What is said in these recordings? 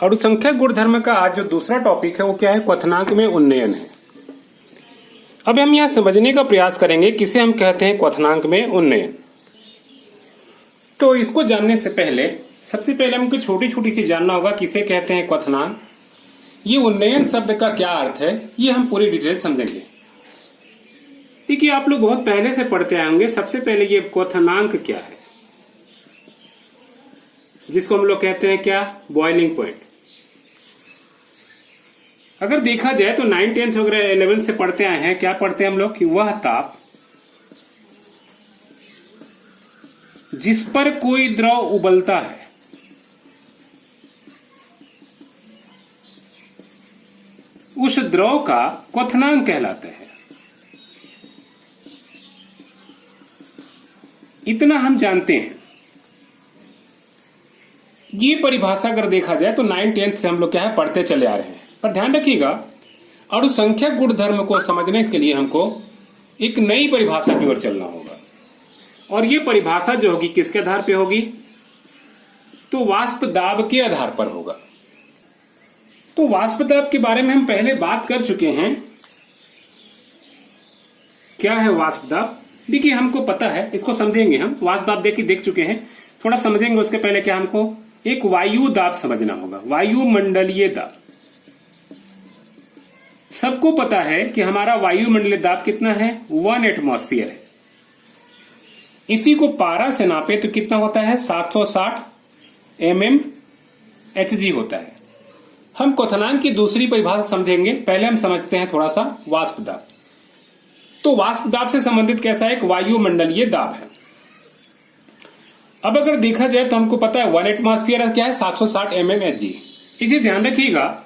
अणुसंख्यक गुणधर्म का आज जो दूसरा टॉपिक है वो क्या है, क्वथनांक में उन्नयन है। अब हम यहां समझने का प्रयास करेंगे किसे हम कहते हैं क्वथनांक में उन्नयन। तो इसको जानने से पहले सबसे पहले हमको छोटी छोटी चीज जानना होगा किसे कहते हैं क्वथनांक, ये उन्नयन शब्द का क्या अर्थ है, ये हम पूरी डिटेल समझेंगे। देखिए आप लोग बहुत पहले से पढ़ते आए होंगे। सबसे पहले ये क्वथनांक क्या है, जिसको हम लोग कहते हैं क्या, बॉइलिंग पॉइंट। अगर देखा जाए तो 9th 10th वगैरह 11th से पढ़ते आए हैं, क्या पढ़ते हैं हम लोग कि वह ताप जिस पर कोई द्रव उबलता है उस द्रव का क्वथनांक कहलाता है। इतना हम जानते हैं। ये परिभाषा अगर देखा जाए तो 9th 10th से हम लोग क्या है पढ़ते चले आ रहे हैं। पर ध्यान रखिएगा, अणुसंख्यक गुणधर्म को समझने के लिए हमको एक नई परिभाषा की ओर चलना होगा। और ये परिभाषा जो होगी किसके आधार पे होगी, तो वाष्प दाब के आधार पर होगा। तो वाष्प दाब के बारे में हम पहले बात कर चुके हैं। क्या है वाष्प दाब, देखिए हमको पता है, इसको समझेंगे हम। वाष्प दाब देख चुके हैं, थोड़ा समझेंगे। उसके पहले क्या हमको एक वायु दाब समझना होगा, वायुमंडलीय दाब। सबको पता है कि हमारा वायुमंडलीय दाब कितना है, 1 एटमॉस्फेयर है। इसी को पारा से नापे तो कितना होता है, 760 mmHg होता है। हम क्वथनांक की दूसरी परिभाषा समझेंगे, पहले हम समझते हैं थोड़ा सा वाष्प दाब। तो वाष्प दाब से संबंधित कैसा एक वायुमंडलीय दाब है। अब अगर देखा जाए तो हमको पता है 1 एटमॉस्फेयर क्या है, 760 mmHg। इसे ध्यान रखिएगा,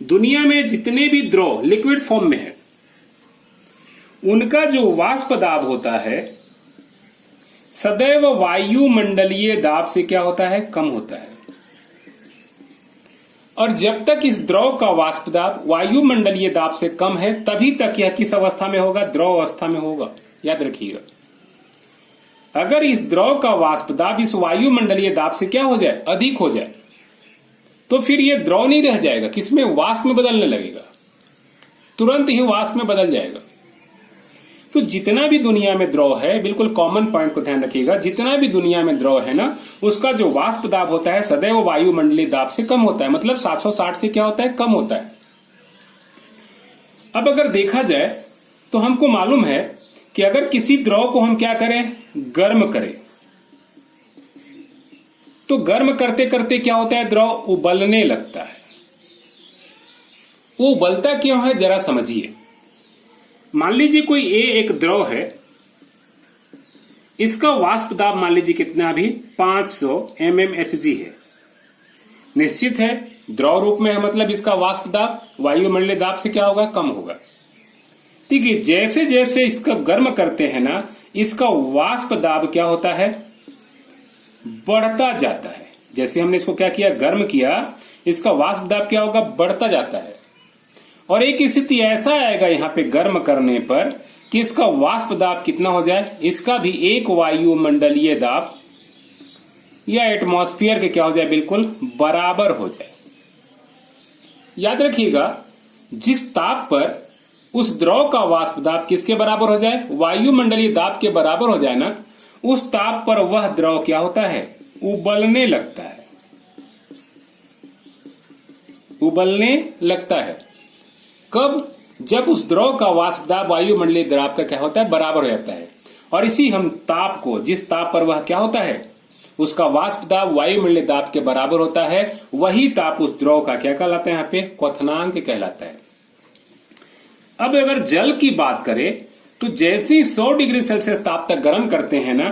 दुनिया में जितने भी द्रव लिक्विड फॉर्म में है उनका जो वाष्प दाब होता है सदैव वायुमंडलीय दाब से क्या होता है, कम होता है। और जब तक इस द्रव का वाष्प दाब वायुमंडलीय दाब से कम है तभी तक यह किस अवस्था में होगा, द्रव अवस्था में होगा। याद रखिएगा, अगर इस द्रव का वाष्प दाब इस वायुमंडलीय दाब से क्या हो जाए, अधिक हो जाए, तो फिर यह द्रव नहीं रह जाएगा, किसमें, वाष्प में बदलने लगेगा, तुरंत ही वाष्प में बदल जाएगा। तो जितना भी दुनिया में द्रव है, बिल्कुल कॉमन पॉइंट को ध्यान रखिएगा, जितना भी दुनिया में द्रव है ना, उसका जो वाष्प दाब होता है सदैव वायुमंडलीय दाब से कम होता है। मतलब 760 से क्या होता है, कम होता है। अब अगर देखा जाए तो हमको मालूम है कि अगर किसी द्रव को हम क्या करें, गर्म करें, तो गर्म करते करते क्या होता है, द्रव उबलने लगता है। वो उबलता क्यों है, जरा समझिए। मान लीजिए कोई एक द्रव है, इसका वाष्प दाब मान लीजिए कितना, अभी 500 mmHg है। निश्चित है द्रव रूप में है, मतलब इसका वाष्प दाब वायुमंडलीय दाब से क्या होगा, कम होगा। ठीक है, जैसे जैसे इसका गर्म करते हैं ना, इसका वाष्प दाब क्या होता है, बढ़ता जाता है। जैसे हमने इसको क्या किया, गर्म किया, इसका वाष्प दाब क्या होगा, बढ़ता जाता है। और एक स्थिति ऐसा आएगा यहां पे गर्म करने पर कि इसका वाष्प दाब कितना हो जाए, इसका भी एक वायुमंडलीय दाब या एटमॉस्फेयर के क्या हो जाए, बिल्कुल बराबर हो जाए। याद रखिएगा, जिस ताप पर उस द्रव का वाष्प दाब किसके बराबर हो जाए, वायुमंडलीय दाब के बराबर हो जाए ना, उस ताप पर वह द्रव क्या होता है, उबलने लगता है। उबलने लगता है कब, जब उस द्रव का वाष्प दाब वायुमंडलीय दाब का क्या होता है, बराबर हो जाता है। और इसी हम ताप को, जिस ताप पर वह क्या होता है, उसका वाष्प दाब वायुमंडलीय दाब के बराबर होता है, वही ताप उस द्रव का क्या कहलाता है, यहाँ पे क्वथनांक कहलाता है। अब अगर जल की बात करें तो जैसे ही 100 डिग्री सेल्सियस ताप तक गर्म करते हैं ना,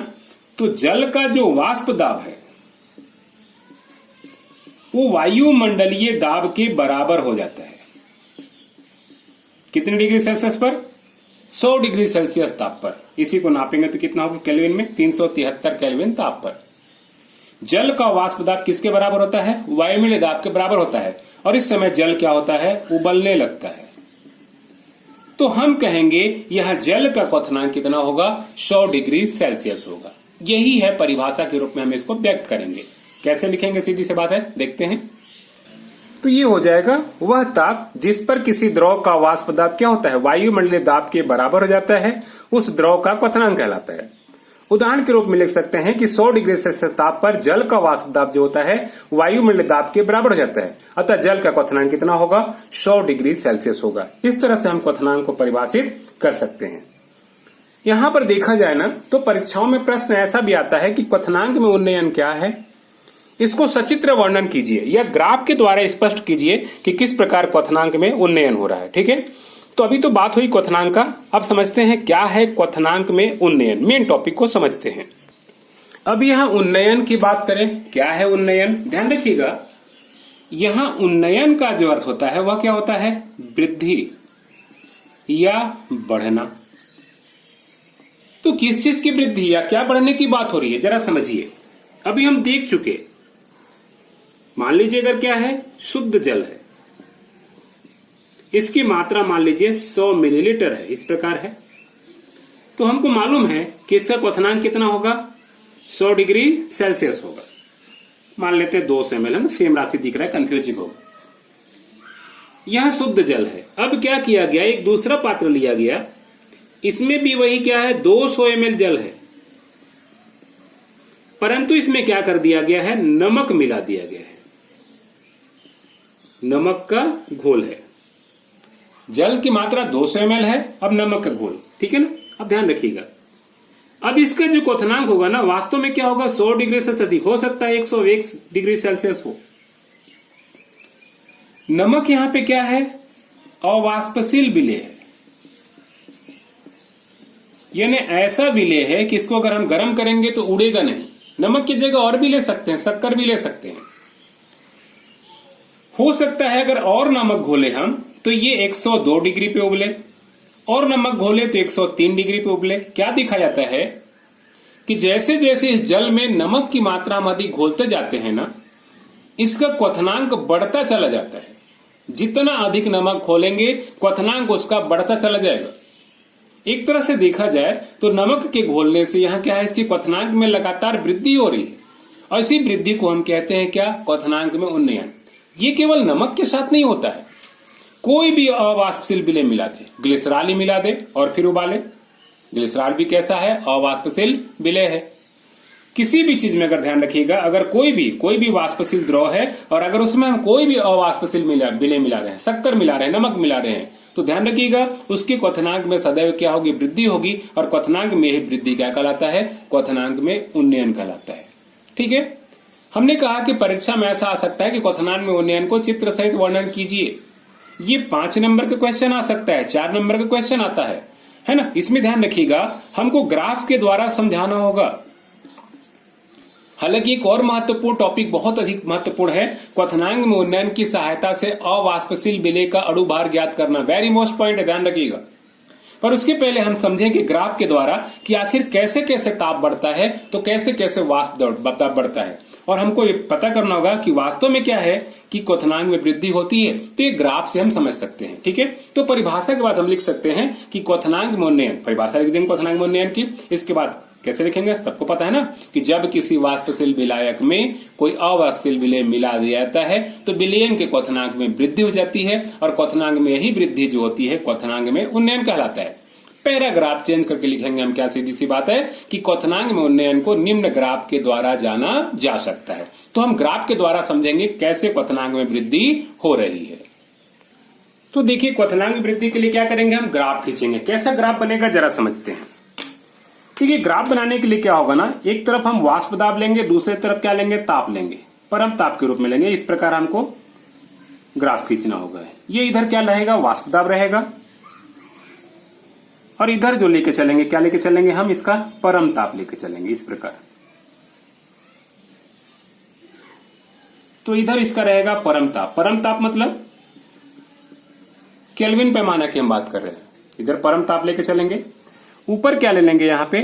तो जल का जो वाष्प दाब है वो वायुमंडलीय दाब के बराबर हो जाता है। कितने डिग्री सेल्सियस पर, 100 डिग्री सेल्सियस ताप पर। इसी को नापेंगे तो कितना होगा केल्विन में, 373 केल्विन ताप पर। जल का वाष्प दाब किसके बराबर होता है, वायुमंडलीय दाब के बराबर होता है। और इस समय जल क्या होता है, उबलने लगता है। तो हम कहेंगे यह जल का क्वथनांक कितना होगा, 100 डिग्री सेल्सियस होगा। यही है परिभाषा के रूप में हम इसको व्यक्त करेंगे। कैसे लिखेंगे, सीधी सी बात है, देखते हैं। तो ये हो जाएगा वह ताप जिस पर किसी द्रव का वाष्प दाब क्या होता है, वायुमंडलीय दाब के बराबर हो जाता है, उस द्रव का क्वथनांक कहलाता है। उदाहरण के रूप में लिख सकते हैं कि 100 डिग्री सेल्सियस ताप पर जल का वाष्प दाब जो होता है वायुमंडलीय दाब के बराबर हो जाता है, अतः जल का क्वथनांक कितना होगा, 100 डिग्री सेल्सियस होगा। इस तरह से हम क्वथनांक को परिभाषित कर सकते हैं। यहां पर देखा जाए ना तो परीक्षाओं में प्रश्न ऐसा भी आता है कि क्वथनांक में उन्नयन क्या है, इसको सचित्र वर्णन कीजिए या ग्राफ के द्वारा स्पष्ट कीजिए कि किस प्रकार क्वथनांक में उन्नयन हो रहा है। ठीक है, तो अभी तो बात हुई क्वथनांक का, अब समझते हैं क्या है क्वथनांक में उन्नयन। मेन टॉपिक को समझते हैं। अब यहां उन्नयन की बात करें, क्या है उन्नयन, ध्यान रखिएगा। यहां उन्नयन का जो अर्थ होता है वह क्या होता है, वृद्धि या बढ़ना। तो किस चीज की वृद्धि या क्या बढ़ने की बात हो रही है, जरा समझिए। अभी हम देख चुके, मान लीजिए अगर क्या है, शुद्ध जल है, इसकी मात्रा मान लीजिए 100 मिलीलीटर है, इस प्रकार है, तो हमको मालूम है कि इसका क्वथनांक कितना होगा, 100 डिग्री सेल्सियस होगा। मान लेते हैं 200 ml है ना, सेम राशि दिख रहा है, कंफ्यूजिंग होगा। यह शुद्ध जल है। अब क्या किया गया, एक दूसरा पात्र लिया गया, इसमें भी वही क्या है, 200 ml जल है, परंतु इसमें क्या कर दिया गया है, नमक मिला दिया गया है। नमक का घोल है। जल की मात्रा 200 ml है, अब नमक का घोल, ठीक है ना। अब ध्यान रखिएगा, अब इसका जो क्वथनांक होगा ना, वास्तव में क्या होगा, 100 डिग्री से अधिक हो सकता है, 101 डिग्री सेल्सियस हो। नमक यहां पे क्या है, अवाष्पशील विलेय है, यानी ऐसा विलेय है कि इसको अगर हम गर्म करेंगे तो उड़ेगा नहीं। नमक की जगह और भी ले सकते हैं, शक्कर भी ले सकते हैं। हो सकता है अगर और नमक घोले हम तो ये 102 डिग्री पे उबले, और नमक घोले तो 103 डिग्री पे उबले। क्या देखा जाता है कि जैसे जैसे इस जल में नमक की मात्रा हम अधिक घोलते जाते हैं ना, इसका क्वथनांक बढ़ता चला जाता है। जितना अधिक नमक घोलेंगे क्वथनांक उसका बढ़ता चला जाएगा। एक तरह से देखा जाए तो नमक के घोलने से यहाँ क्या है, इसकी क्वथनांक में लगातार वृद्धि हो रही है, और इसी वृद्धि को हम कहते हैं क्या, क्वथनांक में उन्नयन। ये केवल नमक के साथ नहीं होता है, कोई भी अवाष्पशील विलेय मिला दे, ग्लिसरॉल ही मिला दे और फिर उबाले, ग्लिसरॉल भी कैसा है, अवाष्पशील विलेय है। किसी भी चीज में अगर ध्यान रखिएगा, अगर कोई भी वाष्पशील द्रव है और अगर उसमें हम कोई भी अवाष्पशील विलेय मिला रहे हैं, शक्कर मिला रहे हैं, नमक मिला रहे हैं, तो ध्यान रखिएगा उसके क्वथनांक में सदैव क्या होगी, वृद्धि होगी। और क्वथनांक में ही वृद्धि क्या कहलाता है, क्वथनांक में उन्नयन कहलाता है। ठीक है, हमने कहा कि परीक्षा में ऐसा आ सकता है कि क्वथनांक में उन्नयन को चित्र सहित वर्णन कीजिए। ये 5 नंबर का क्वेश्चन आ सकता है, 4 नंबर का क्वेश्चन आता है ना। इसमें ध्यान रखिएगा, हमको ग्राफ के द्वारा समझाना होगा। हालांकि एक और महत्वपूर्ण टॉपिक, बहुत अधिक महत्वपूर्ण है, क्वथनांक में उन्नयन की सहायता से अवाष्पशील विलेय का अणु भार ज्ञात करना। वेरी मोस्ट पॉइंट है, ध्यान रखिएगा। पर उसके पहले हम समझेंगे ग्राफ के द्वारा कि आखिर कैसे कैसे ताप बढ़ता है, तो कैसे कैसे वाष्प बढ़ता है, और हमको ये पता करना होगा कि वास्तव में क्या है कि क्वथनांक में वृद्धि होती है। तो ये ग्राफ से हम समझ सकते हैं। ठीक है, तो परिभाषा के बाद हम लिख सकते हैं कि क्वथनांक में उन्नयन, परिभाषा लिख देंगे क्वथनांक में उन्नयन की। इसके बाद कैसे लिखेंगे, सबको पता है ना कि जब किसी वाष्पशील विलायक में कोई अवाष्पशील विलेय मिला दिया जाता है तो विलयन के क्वथनांक में वृद्धि हो जाती है, और क्वथनांक में यही वृद्धि जो होती है क्वथनांक में उन्नयन कहलाता है। पैराग्राफ चेंज करके लिखेंगे हम, क्या सीधी सी बात है कि क्वथनांक में उन्नयन को निम्न ग्राफ के द्वारा जाना जा सकता है। तो हम ग्राफ के द्वारा समझेंगे कैसे क्वथनांक में वृद्धि हो रही है। तो देखिए, क्वथनांक में वृद्धि के लिए क्या करेंगे, हम ग्राफ खींचेंगे। कैसा ग्राफ बनेगा जरा समझते हैं। देखिए, ग्राफ बनाने के लिए क्या होगा ना, एक तरफ हम वाष्प दाब लेंगे, दूसरी तरफ क्या लेंगे, ताप लेंगे, परम ताप के रूप में लेंगे। इस प्रकार हमको ग्राफ खींचना होगा। ये इधर क्या रहेगा, वाष्प दाब रहेगा, और इधर जो लेके चलेंगे, क्या लेके चलेंगे हम, इसका परम ताप लेके चलेंगे, इस प्रकार। तो इधर इसका रहेगा परम ताप। परम ताप मतलब केल्विन पैमाना की हम बात कर रहे हैं। इधर परम ताप लेके चलेंगे, ऊपर क्या ले लेंगे, यहां पे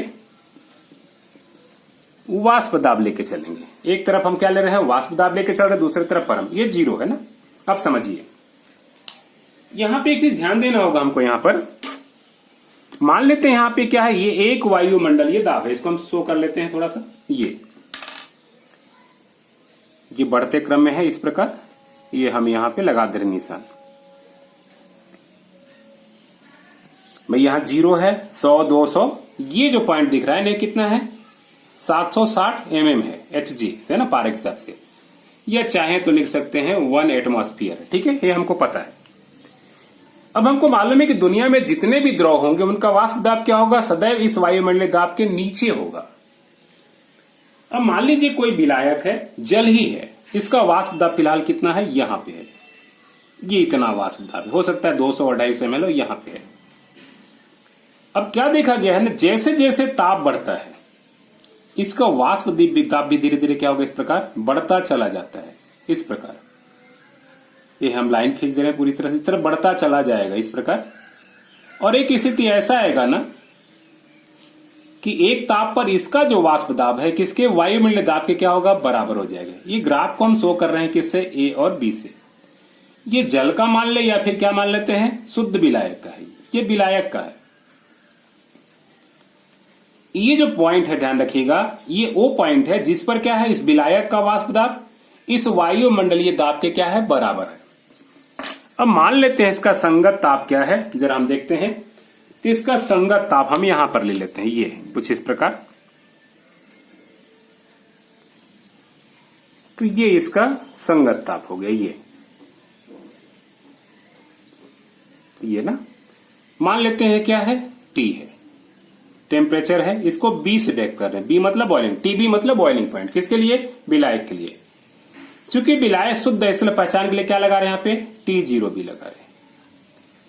वाष्प दाब लेके चलेंगे। एक तरफ हम क्या ले रहे हैं, वाष्प दाब लेके चल रहे हैं, दूसरी तरफ परम। ये 0 है ना। अब समझिए, यहां पे एक चीज ध्यान देना होगा हमको। यहां पर मान लेते हैं यहां पे क्या है, ये एक वायुमंडलीय दाब है। इसको हम शो कर लेते हैं थोड़ा सा। ये बढ़ते क्रम में है, इस प्रकार ये हम यहां पे लगा दे रहे निशान। भाई यहां 0 है, 100, 200, ये जो पॉइंट दिख रहा है ये कितना है, 760 mm है Hg से ना पारे के हिसाब से, या चाहे तो लिख सकते हैं 1 एटमॉस्फेयर। ठीक है, ये हमको पता है। अब हमको मालूम है कि दुनिया में जितने भी द्रव होंगे उनका वाष्प दाब क्या होगा, सदैव इस वायुमंडलीय दाब के नीचे होगा। अब मान लीजिए कोई विलायक है, जल ही है, इसका वाष्प दाब फिलहाल कितना है, यहां पे है, ये इतना वाष्प दाब हो सकता है 200-250 ml हो, यहां पे है। अब क्या देखा गया है ना, जैसे जैसे ताप बढ़ता है इसका वाष्प दाब भी धीरे धीरे क्या होगा, इस प्रकार बढ़ता चला जाता है। इस प्रकार ये हम लाइन खींच दे रहे हैं पूरी तरह से, इस तरह बढ़ता चला जाएगा इस प्रकार। और एक स्थिति ऐसा आएगा ना कि एक ताप पर इसका जो वाष्प दाब है किसके, वायुमंडलीय दाब के क्या होगा, बराबर हो जाएगा। ये ग्राफ को हम शो कर रहे हैं किससे, ए और बी से। ये जल का मान ले या फिर क्या मान लेते हैं, शुद्ध विलायक का है, ये विलायक का है। ये जो पॉइंट है ध्यान रखिएगा, ये वो पॉइंट है जिस पर क्या है, इस विलायक का वाष्प दाब इस वायुमंडलीय दाब के क्या है, बराबर है। अब मान लेते हैं इसका संगत ताप क्या है, जरा हम देखते हैं। तो इसका संगत ताप हम यहां पर ले लेते हैं, ये कुछ इस प्रकार। तो ये इसका संगत ताप हो गया, ये ना मान लेते हैं क्या है, टी है, टेम्परेचर है, इसको बी से व्यक्त कर रहे हैं। बी मतलब बॉइलिंग, टीबी मतलब बॉइलिंग पॉइंट, किसके लिए, विलायक के लिए। चूंकि विलायक शुद्ध है इसलिए पहचान के लिए क्या लगा रहे हैं यहाँ पे, T0 भी लगा रहे हैं।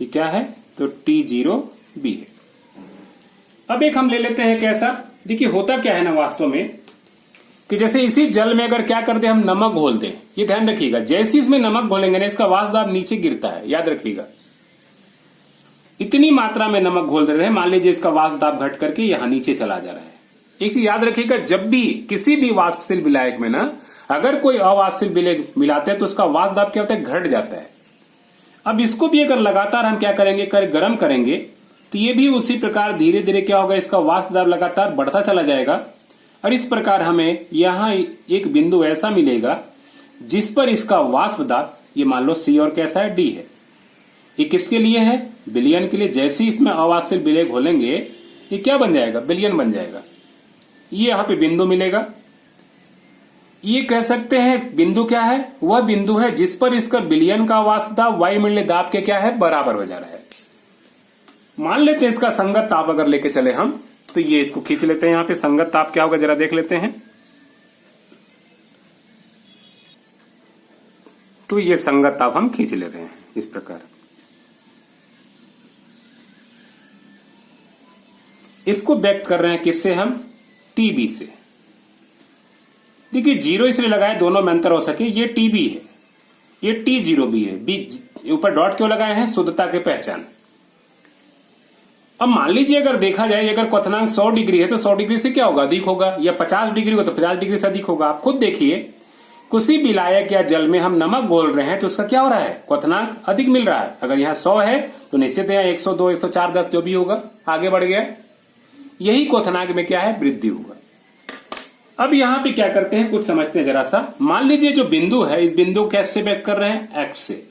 ये क्या है, तो T0 भी है। अब एक हम ले लेते हैं कैसा, देखिए होता क्या है ना वास्तव में, कि जैसे इसी जल में अगर क्या कर दे, हम नमक घोल दें, ये ध्यान रखिएगा, जैसे इसमें नमक घोलेंगे ना इसका वाष्प दाब नीचे गिरता है, याद रखिएगा। इतनी मात्रा में नमक घोल रहे हैं, मान लीजिए इसका वाष्प दाब घट करके यहां नीचे चला जा रहा है। एक चीज याद रखिएगा, जब भी किसी भी वाष्पशील विलायक में ना अगर कोई अवाष्पशील विलायक मिलाते हैं तो उसका वाष्प दाब क्या होता है, घट जाता है। अब इसको भी अगर लगातार हम क्या करेंगे, गर्म करेंगे, तो ये भी उसी प्रकार धीरे धीरे क्या होगा, इसका वाष्प दाब लगातार बढ़ता चला जाएगा। और इस प्रकार हमें यहां एक बिंदु ऐसा मिलेगा जिस पर इसका वाष्प दाब, ये मान लो C और कैसा है, D है। ये किसके लिए है, विलयन के लिए। जैसे ही इसमें अवाष्पशील विलय घोलेंगे ये क्या बन जाएगा, विलयन बन जाएगा। ये यहां पे बिंदु मिलेगा, ये कह सकते हैं बिंदु क्या है, वह बिंदु है जिस पर इसका विलयन का वाष्प दाब वायुमंडलीय दाब के क्या है, बराबर हो जा रहा है। मान लेते हैं इसका संगत ताप अगर लेके चले हम, तो ये इसको खींच लेते हैं, यहां पे संगत ताप क्या होगा जरा देख लेते हैं। तो ये संगत ताप हम खींच ले रहे हैं इस प्रकार। इसको व्यक्त कर रहे हैं किससे हम, टीबी से। देखिए 0 इसलिए लगाए दोनों में अंतर हो सके, ये टीबी है, ये T0 भी है। बी ऊपर डॉट क्यों लगाए हैं, शुद्धता के पहचान। अब मान लीजिए अगर देखा जाए, अगर क्वथनांक 100 डिग्री है तो 100 डिग्री से क्या होगा, अधिक होगा, या 50 डिग्री होगा तो 50 डिग्री से अधिक होगा। आप खुद देखिए, किसी विलायक या जल में हम नमक घोल रहे हैं तो उसका क्या हो रहा है, क्वथनांक अधिक मिल रहा है। अगर यहाँ 100 है तो निश्चित है 102, 104, 10 जो भी होगा आगे बढ़ गया, यही क्वथनांक में क्या है, वृद्धि होगा। अब यहां पे क्या करते हैं, कुछ समझते हैं जरा सा। मान लीजिए जो बिंदु है, इस बिंदु कैसे व्यक्त कर रहे हैं, x से,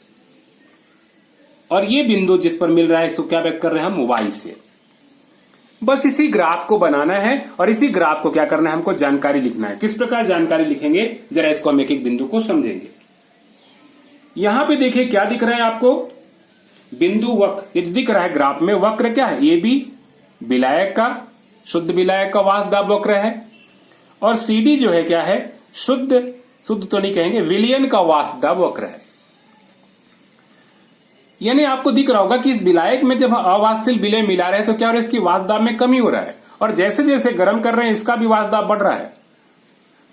और ये बिंदु जिस पर मिल रहा है इसको क्या व्यक्त कर रहे हैं हम, y से। बस इसी ग्राफ को बनाना है और इसी ग्राफ को क्या करना है, हमको जानकारी लिखना है। किस प्रकार जानकारी लिखेंगे, जरा इसको हम एक एक बिंदु को समझेंगे। यहां पे देखिए क्या दिख रहा है आपको, बिंदु वक्र, ये दिख रहा है ग्राफ में। वक्र क्या है, ये भी विलायक का, शुद्ध विलायक का वाष्प दाब वक्र है, और CD जो है क्या है, शुद्ध तो नहीं कहेंगे, विलयन का वाष्प दाब वक्र है। यानी आपको दिख रहा होगा कि इस विलायक में जब अवाष्पशील विलय मिला रहे हैं तो क्या हो रहा है, इसकी वाष्प दाब में कमी हो रहा है, और जैसे जैसे गर्म कर रहे हैं इसका भी वाष्प दाब बढ़ रहा है।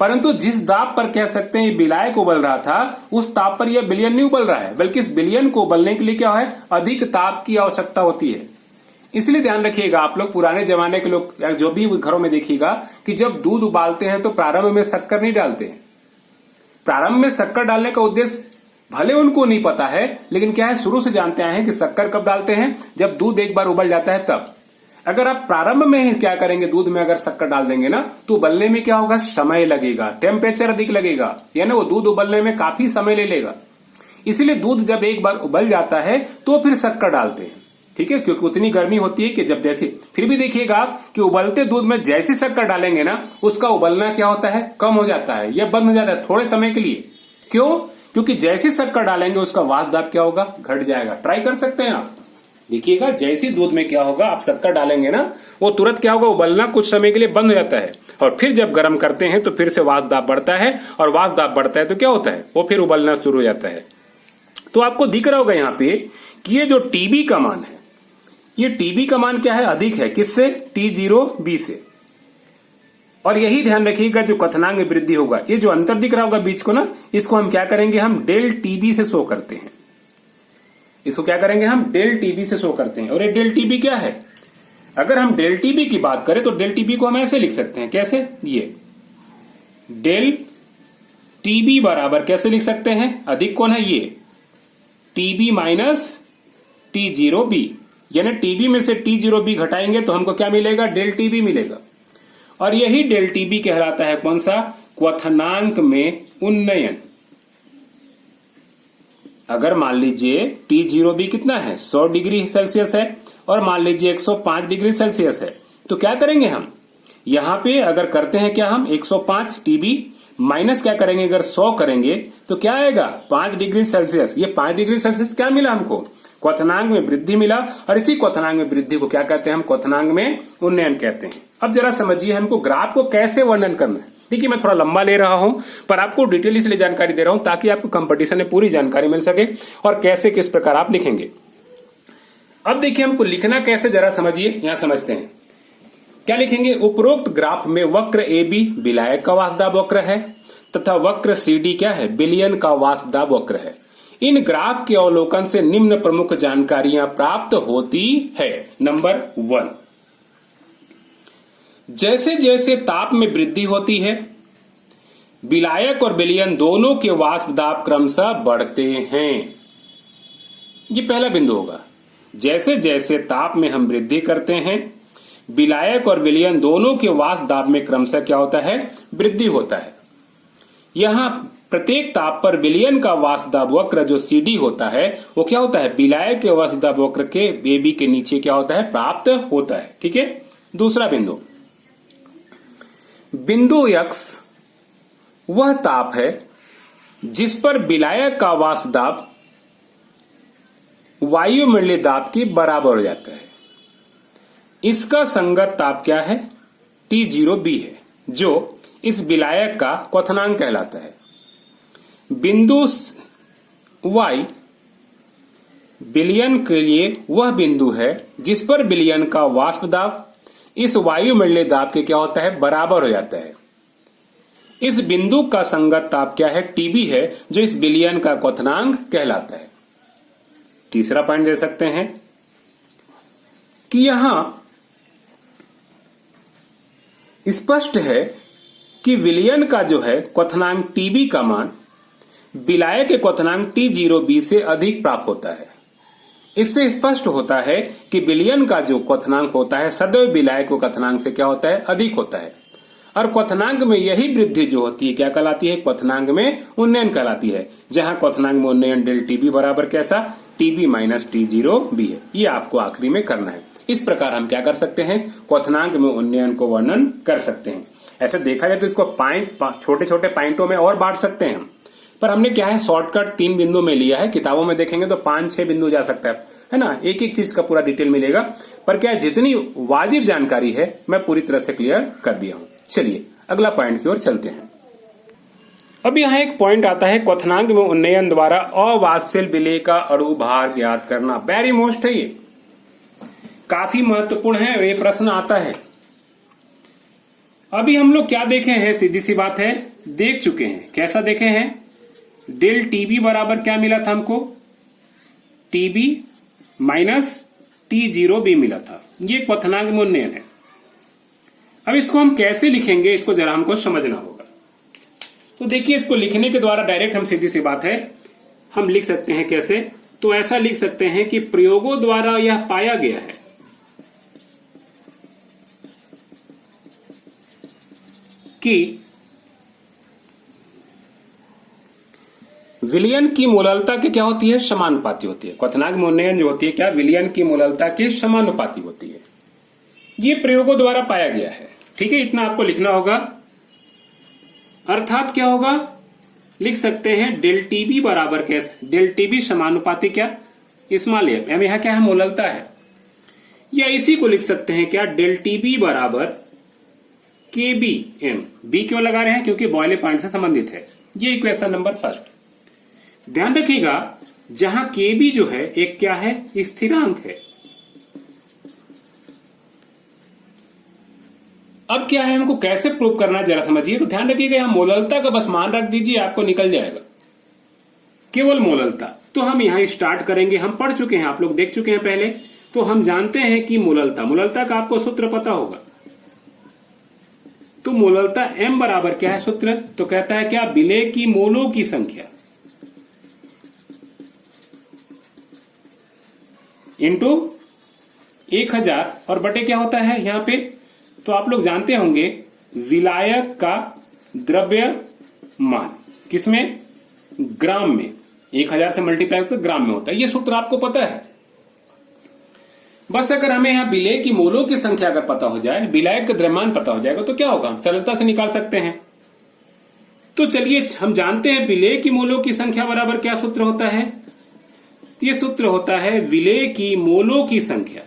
परंतु जिस दाब पर कह सकते हैं ये विलायक उबल रहा था, उस ताप पर यह विलयन नहीं उबल रहा है, बल्कि इस विलयन को उबलने के लिए क्या है, अधिक ताप की आवश्यकता होती है। इसलिए ध्यान रखिएगा आप लोग, पुराने जमाने के लोग जो भी घरों में देखिएगा कि जब दूध उबालते हैं तो प्रारंभ में शक्कर नहीं डालते हैं। प्रारंभ में शक्कर डालने का उद्देश्य भले उनको नहीं पता है, लेकिन क्या है, शुरू से जानते आए हैं कि शक्कर कब डालते हैं, जब दूध एक बार उबल जाता है तब। अगर आप प्रारंभ में ही क्या करेंगे, दूध में अगर शक्कर डाल देंगे ना, तो उबलने में क्या होगा, समय लगेगा, टेम्परेचर अधिक लगेगा, यानी वो दूध उबलने में काफी समय ले लेगा। इसलिए दूध जब एक बार उबल जाता है तो फिर शक्कर डालते हैं, ठीक है, क्योंकि उतनी गर्मी होती है कि जब जैसे, फिर भी देखिएगा आप कि उबलते दूध में जैसी शक्कर डालेंगे ना, उसका उबलना क्या होता है, कम हो जाता है या बंद हो जाता है थोड़े समय के लिए। क्यों? क्योंकि जैसी शक्कर डालेंगे उसका वाष्प दाब क्या होगा, घट जाएगा। ट्राई कर सकते हैं आप, देखिएगा जैसी दूध में क्या होगा, आप शक्कर डालेंगे ना, वो तुरंत क्या होगा, उबलना कुछ समय के लिए बंद हो जाता है, और फिर जब गर्म करते हैं तो फिर से वाष्प दाब बढ़ता है, और वाष्प दाब बढ़ता है तो क्या होता है, वो फिर उबलना शुरू हो जाता है। तो आपको दिख रहा होगा यहाँ पे कि ये जो टीबी का मान है, ये टीबी का मान क्या है, अधिक है, किससे, T0B से। और यही ध्यान रखिएगा जो क्वथनांक में वृद्धि होगा, ये जो अंतर दिख रहा होगा बीच को ना, इसको हम क्या करेंगे, हम डेल टीबी से शो करते हैं। इसको क्या करेंगे, हम डेल टीबी से शो करते हैं। और ये डेल टीबी क्या है, अगर हम डेल टीबी की बात करें तो डेल टीबी को हम ऐसे लिख सकते हैं, कैसे, ये डेल टीबी बराबर कैसे लिख सकते हैं, अधिक कौन है, ये टीबी माइनस T0B, यानी टीबी में से T0B घटाएंगे तो हमको क्या मिलेगा, डेल टीबी मिलेगा। और यही डेल टीबी कहलाता है कौन सा, क्वथनांक में उन्नयन। अगर मान लीजिए T0B कितना है, 100 डिग्री सेल्सियस है, और मान लीजिए 105 डिग्री सेल्सियस है, तो क्या करेंगे हम यहां पे, अगर करते हैं क्या, हम 105 टीबी माइनस क्या करेंगे, अगर 100 करेंगे तो क्या आएगा, 5 डिग्री सेल्सियस। ये 5 डिग्री सेल्सियस क्या मिला हमको, क्वथनांक में वृद्धि मिला, और इसी क्वथनांक में वृद्धि को क्या कहते हैं, हम क्वथनांक में उन्नयन कहते हैं। अब जरा समझिए हमको ग्राफ को कैसे वर्णन करना है। देखिए मैं थोड़ा लंबा ले रहा हूं, पर आपको डिटेल इसलिए जानकारी दे रहा हूं ताकि आपको कंपटीशन में पूरी जानकारी मिल सके, और कैसे किस प्रकार आप लिखेंगे। अब देखिए हमको लिखना कैसे, जरा समझिए, यहां समझते हैं। क्या लिखेंगे, उपरोक्त ग्राफ में वक्र ए बी विलायक का वाष्प दाब वक्र है, तथा वक्र सी डी क्या है, विलयन का वाष्प दाब वक्र है। इन ग्राफ के अवलोकन से निम्न प्रमुख जानकारियां प्राप्त होती है। नंबर 1, जैसे जैसे ताप में वृद्धि होती है, विलायक और विलयन दोनों के वाष्प दाब क्रमशः बढ़ते हैं। ये पहला बिंदु होगा। जैसे जैसे ताप में हम वृद्धि करते हैं, विलायक और विलयन दोनों के वाष्प दाब में क्रमशः क्या होता है, वृद्धि होता है। यहां प्रत्येक ताप पर विलयन का वाष्प दाब वक्र जो CD होता है, वो क्या होता है, विलायक के वाष्प दाब वक्र के AB के नीचे क्या होता है, प्राप्त होता है। ठीक है। दूसरा बिंदु, बिंदु X वह ताप है जिस पर विलायक का वाष्प दाब वायुमंडलीय दाब के बराबर हो जाता है। इसका संगत ताप क्या है, T0B है, जो इस विलायक का क्वथनांक कहलाता है। बिंदु Y विलयन के लिए वह बिंदु है जिस पर विलयन का वाष्प दाब इस वायुमंडलीय दाब के क्या होता है, बराबर हो जाता है। इस बिंदु का संगत ताप क्या है, TB है, जो इस विलयन का क्वथनांक कहलाता है। तीसरा पॉइंट दे सकते हैं कि यहां स्पष्ट है कि विलयन का जो है क्वथनांक TB का मान विलायक के क्वथनांक T0B से अधिक प्राप्त होता है। इससे स्पष्ट होता है कि विलयन का जो क्वथनांक होता है सदैव विलायक के क्वथनांक से क्या होता है, अधिक होता है। और क्वथनांक में यही वृद्धि जो होती है क्या कहलाती है, क्वथनांक में उन्नयन कहलाती है, जहां क्वथनांक में उन्नयन डेल TB बराबर कैसा, TB माइनस T0B है। ये आपको आखिरी में करना है। इस प्रकार हम क्या कर सकते हैं, क्वथनांक में उन्नयन को वर्णन कर सकते हैं। ऐसे देखा जाए तो इसको पॉइंट, छोटे छोटे पॉइंटों में और बांट सकते हैं, पर हमने क्या है शॉर्टकट 3 बिंदु में लिया है। किताबों में देखेंगे तो 5-6 बिंदु जा सकता है ना, एक एक चीज का पूरा डिटेल मिलेगा। पर क्या है, जितनी वाजिब जानकारी है मैं पूरी तरह से क्लियर कर दिया हूं। चलिए अगला पॉइंट की ओर चलते हैं। अब यहाँ एक पॉइंट आता है, क्वथनांक में उन्नयन द्वारा अवाष्पशील विलेय का अणु भार ज्ञात करना। वेरी मोस्ट है, ये काफी महत्वपूर्ण है और ये प्रश्न आता है। अभी हम लोग क्या देखे हैं, सीधी सी बात है, देख चुके हैं। कैसा देखे हैं, डेल TB बराबर क्या मिला था हमको, TB माइनस T0B मिला था। ये क्वथनांक में उन्नयन है। अब इसको हम कैसे लिखेंगे, इसको जरा हमको समझना होगा। तो देखिए, इसको लिखने के द्वारा डायरेक्ट हम सीधी सी बात है हम लिख सकते हैं। कैसे, तो ऐसा लिख सकते हैं कि प्रयोगों द्वारा यह पाया गया है कि विलयन की मोललता की क्या होती है? समानुपाती होती है। क्वथनांक मूल्यांकन जो होती है क्या? विलयन की मोललता की समानुपाती होती है। ये प्रयोगों द्वारा पाया गया है। ठीक है, इतना आपको लिखना होगा। अर्थात क्या होगा? लिख सकते हैं डेल टीबी बराबर कैसे? डेल टीबी समानुपाती क्या? स्मॉल एम यहां क्या है? मोललता है। या इसी को लिख सकते हैं क्या? डेल टीबी बराबर के बी एम। बी क्यों लगा रहे हैं? क्योंकि बॉयलिंग पॉइंट से संबंधित है। ये इक्वेशन नंबर फर्स्ट। ध्यान रखिएगा, जहां के बी जो है एक क्या है? स्थिरांक है। अब क्या है, हमको कैसे प्रूव करना है जरा समझिए। तो ध्यान रखिएगा, यहां मोललता का बस मान रख दीजिए, आपको निकल जाएगा केवल मोललता। तो हम यहां स्टार्ट करेंगे। हम पढ़ चुके हैं, आप लोग देख चुके हैं पहले, तो हम जानते हैं कि मोललता का आपको सूत्र पता होगा। तो मोललता m बराबर क्या है सूत्र? तो कहता है क्या? विलेय की मोलों की संख्या इंटू 1000 और बटे क्या होता है यहां पे? तो आप लोग जानते होंगे विलायक का द्रव्यमान किसमें? ग्राम में। 1000 से मल्टीप्लाई तो ग्राम में होता है। ये सूत्र आपको पता है। बस अगर हमें यहाँ विलेय की मोलों की संख्या अगर पता हो जाए, विलायक का द्रव्यमान पता हो जाएगा, तो क्या होगा? हम सरलता से निकाल सकते हैं। तो चलिए हम जानते हैं विलेय की मोलों की संख्या बराबर क्या सूत्र होता है? ये सूत्र होता है विलेय की मोलों की संख्या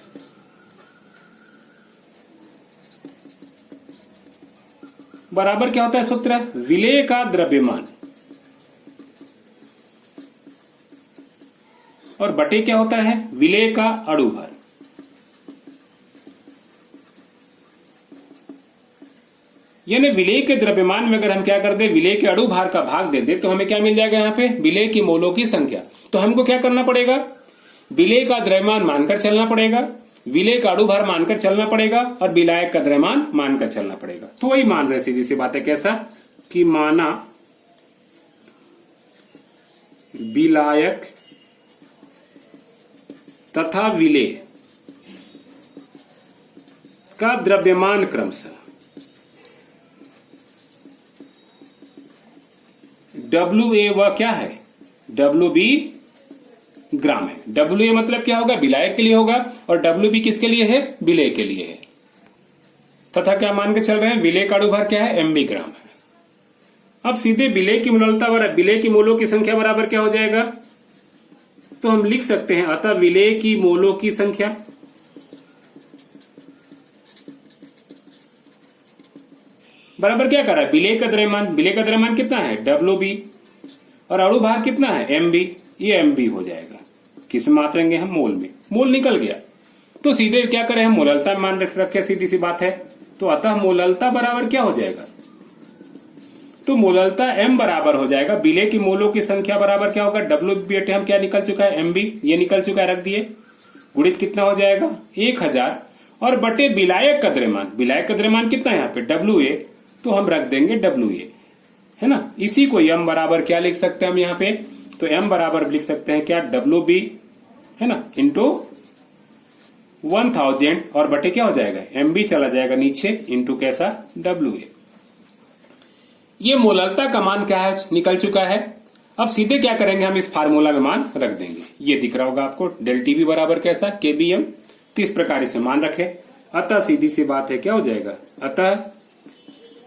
बराबर क्या होता है सूत्र? विलेय का द्रव्यमान और बटे क्या होता है? विलेय का अणुभार। यानी विलेय के द्रव्यमान में अगर हम क्या कर दे? विलेय के अणुभार का भाग दे दे, तो हमें क्या मिल जाएगा यहाँ पे? विलेय की मोलों की संख्या। तो हमको क्या करना पड़ेगा? विलेय का द्रव्यमान मानकर चलना पड़ेगा, विलेय का अणुभार मानकर चलना पड़ेगा और विलायक का द्रव्यमान मानकर चलना पड़ेगा। तो वही मान रहे सीधी सी बात है। कैसा? कि माना विलायक तथा विलेय का द्रव्यमान क्रमशः WA वह क्या है? WB ग्राम है। WA मतलब क्या होगा? विलायक के लिए होगा और WB किसके लिए है? विलेय के लिए है। तथा क्या मान के चल रहे हैं? विलेय का अणुभार क्या है? MB ग्राम है। अब सीधे विलेय की मोललता बराबर विलेय की मोलों की संख्या बराबर क्या हो जाएगा? तो हम लिख सकते हैं अतः विलेय की मोलों की संख्या बराबर क्या कर रहा है? विलेय का द्रव्यमान। विलेय का द्रव्यमान कितना है? WB और अणुभार कितना है? MB। ये MB हो जाएगा। किस में मापेंगे हम? मोल में। मोल निकल गया। तो सीधे क्या करें हम? मोललता में मान रखे, सीधी सी बात है। तो अतः मोललता बराबर क्या हो जाएगा? तो मोललता M बराबर हो जाएगा विलेय की मोलों की संख्या बराबर क्या होगा? WB हम क्या निकल चुका है? MB। ये निकल चुका है, रख दिए। गुणित कितना हो जाएगा? 1000 और बटे विलायक का द्रव्यमान। विलायक का द्रव्यमान कितना है यहाँ पे? WA। तो हम रख देंगे WA, है ना। इसी को M बराबर क्या लिख सकते हैं हम यहाँ पे? तो M बराबर लिख सकते हैं क्या? WB, है ना, इंटू 1000 और बटे क्या हो जाएगा? MB चला जाएगा नीचे, इंटू कैसा? WA। ये मोललता का मान क्या है? निकल चुका है। अब सीधे क्या करेंगे हम? इस फार्मूला में मान रख देंगे। ये दिख रहा होगा आपको, डेल टीबी बराबर कैसा? KBM। तो इस प्रकार इसे मान रखे। अतः सीधी सी बात है, क्या हो जाएगा? अतः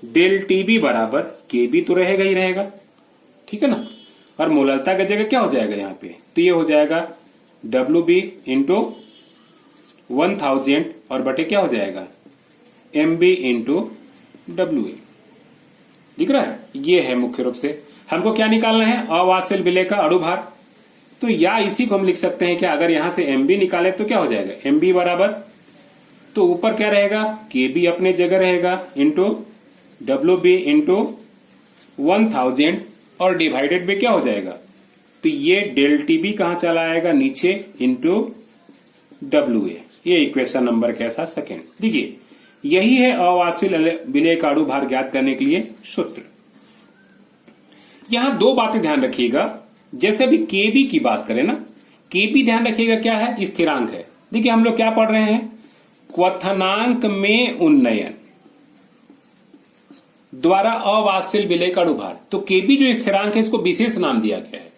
डेल टीबी बराबर KB तो रहेगा ही रहेगा, ठीक है ना। और मोललता की जगह क्या हो जाएगा यहाँ पे? तो ये हो जाएगा WB इंटू 1000 और बटे क्या हो जाएगा? MB into WA। दिख रहा है? ये है मुख्य रूप से हमको क्या निकालना है? अवाष्यशील विलेय का अणुभार। तो या इसी को हम लिख सकते हैं क्या? अगर यहां से MB निकाले तो क्या हो जाएगा? MB बराबर, तो ऊपर क्या रहेगा? KB अपने जगह रहेगा, इंटू WB इंटू 1000 और डिवाइडेड में क्या हो जाएगा? तो ये डेल TB कहां चला आएगा? नीचे, इंटू WA। ये इक्वेशन नंबर कैसा? सेकेंड। देखिए, यही है अवाष्यशील विलेय का अणुभार ज्ञात करने के लिए सूत्र। यहां दो बातें ध्यान रखिएगा। जैसे अभी KB की बात करें ना, KB ध्यान रखिएगा क्या है? स्थिरांक है। देखिए हम लोग क्या पढ़ रहे हैं? क्वथनांक में उन्नयन द्वारा अवाष्यशील विलेय का अणुभार। तो KB जो स्थिरांक है इसको विशेष नाम दिया गया है।